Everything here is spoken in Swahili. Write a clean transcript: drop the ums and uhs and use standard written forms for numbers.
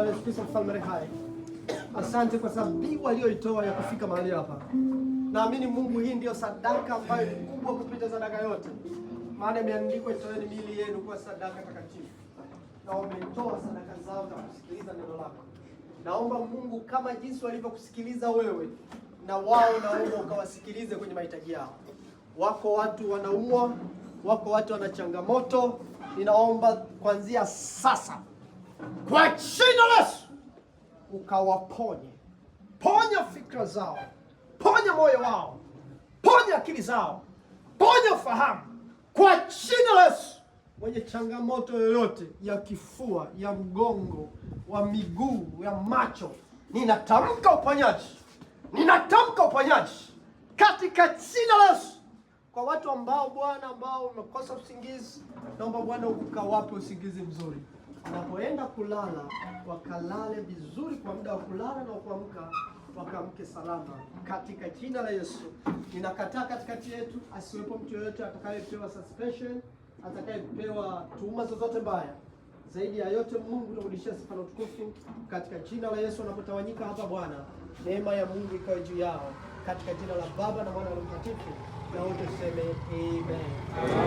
Mfalme hai. Asante kwa sababu walioitoa ya kufika mahali hapa. Naamini Mungu, hii ndio sadaka ambayo ni kubwa kupita sadaka yote. Maana imeandikwa, itoeni miili yenu kuwa sadaka takatifu. Na wametoa sadaka zao na kusikiliza neno lako. Naomba Mungu, kama jinsi walivyokusikiliza wewe, na wao naomba ukawasikilize kwenye mahitaji yao. Wako watu wanaumwa, wako watu wana changamoto. Ninaomba kuanzia sasa, kwa jina la Yesu, ukawaponye. Ponya fikra zao, ponya moyo wao, ponya akili zao, ponya ufahamu, kwa jina la Yesu. Mwenye changamoto yoyote ya kifua, ya mgongo, wa miguu, ya macho, ninatamka uponyaji, ninatamka uponyaji katika jina la Yesu. Kwa watu ambao Bwana, ambao wamekosa usingizi, naomba Bwana ukawape usingizi mzuri. Wanapoenda kulala, wakalale vizuri kwa muda wa kulala, na kuamka wakamke salama katika jina la Yesu. Ninakataa katikati yetu asiwepo mtu yoyote atakayepewa suspension, atakayepewa tuhuma zozote mbaya. Zaidi ya yote, Mungu tunarudishia sifa na utukufu katika jina la Yesu. Wanapotawanyika hapa Bwana, neema ya Mungu ikawe juu yao katika jina la Baba na Mwana na Roho Mtakatifu, na wote tuseme amen.